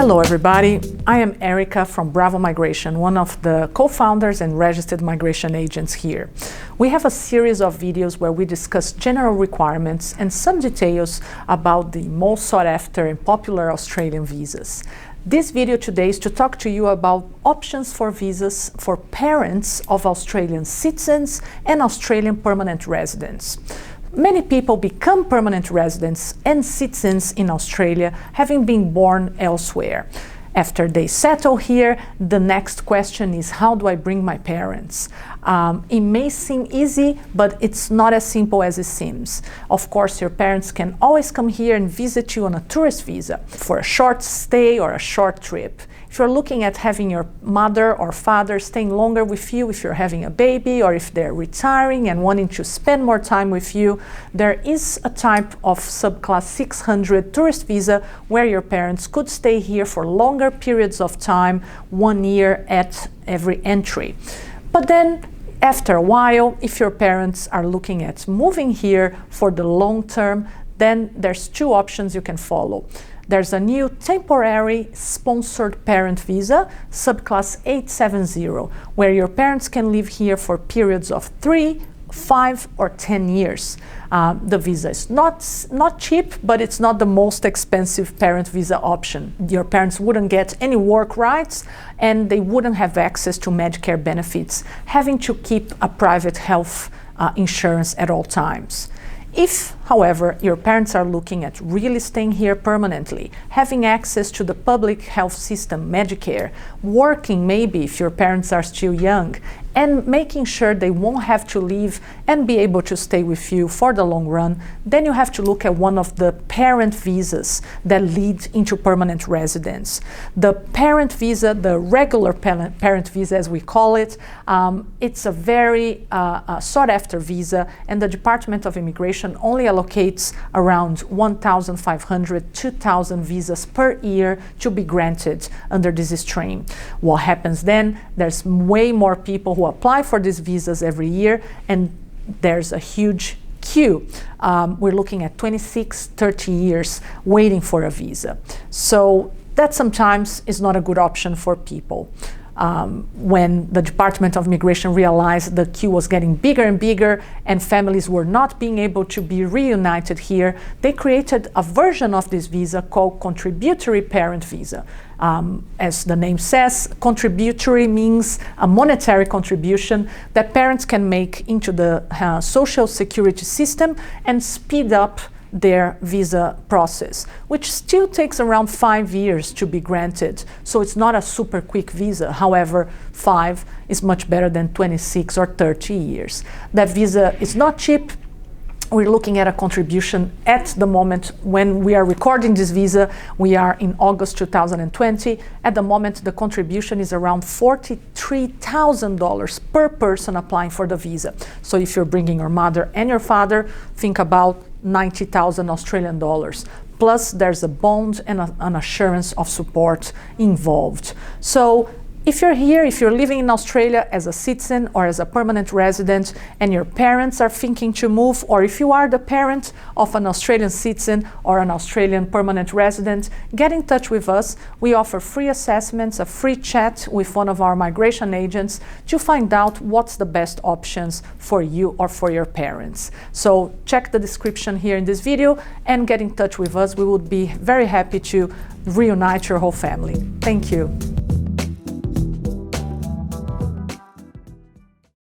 Hello everybody, I am Erica from Bravo Migration, one of the co-founders and registered migration agents here. We have a series of videos where we discuss general requirements and some details about the most sought after and popular Australian visas. This video today is to talk to you about options for visas for parents of Australian citizens and Australian permanent residents. Many people become permanent residents and citizens in Australia having been born elsewhere. After they settle here, the next question is, how do I bring my parents? It may seem easy, but it's not as simple as it seems. Of course, your parents can always come here and visit you on a tourist visa for a short stay or a short trip. If you're looking at having your mother or father staying longer with you, if you're having a baby, or if they're retiring and wanting to spend more time with you, there is a type of subclass 600 tourist visa where your parents could stay here for longer periods of time, 1 year at every entry. But then after a while, if your parents are looking at moving here for the long term, then there's two options you can follow. There's a new temporary sponsored parent visa, subclass 870, where your parents can live here for periods of 3, 5, or 10 years. The visa is not cheap, but it's not the most expensive parent visa option. Your parents wouldn't get any work rights, and they wouldn't have access to Medicare benefits, having to keep a private health insurance at all times. If, however, your parents are looking at really staying here permanently, having access to the public health system, Medicare, working maybe if your parents are still young, and making sure they won't have to leave and be able to stay with you for the long run, then you have to look at one of the parent visas that lead into permanent residence. The parent visa, the regular parent visa as we call it, it's a very sought after visa, and the Department of Immigration only allocates around 1,500, 2,000 visas per year to be granted under this stream. What happens then? There's way more people who apply for these visas every year, and there's a huge queue. We're looking at 26, 30 years waiting for a visa. So that sometimes is not a good option for people. When the Department of Immigration realized the queue was getting bigger and bigger and families were not being able to be reunited here, they created a version of this visa called contributory parent visa. As the name says, contributory means a monetary contribution that parents can make into the social security system and speed up their visa process, which still takes around 5 years to be granted. So it's not a super quick visa. However, 5 is much better than 26 or 30 years. That visa is not cheap. We're looking at a contribution at the moment when we are recording this visa. We are in August 2020. At the moment, the contribution is around $43,000 per person applying for the visa. So if you're bringing your mother and your father, think about 90,000 Australian dollars. Plus, there's a bond and an assurance of support involved. So if you're here, if you're living in Australia as a citizen or as a permanent resident and your parents are thinking to move, or if you are the parent of an Australian citizen or an Australian permanent resident, get in touch with us. We offer free assessments, a free chat with one of our migration agents to find out what's the best options for you or for your parents. So check the description here in this video and get in touch with us. We would be very happy to reunite your whole family. Thank you.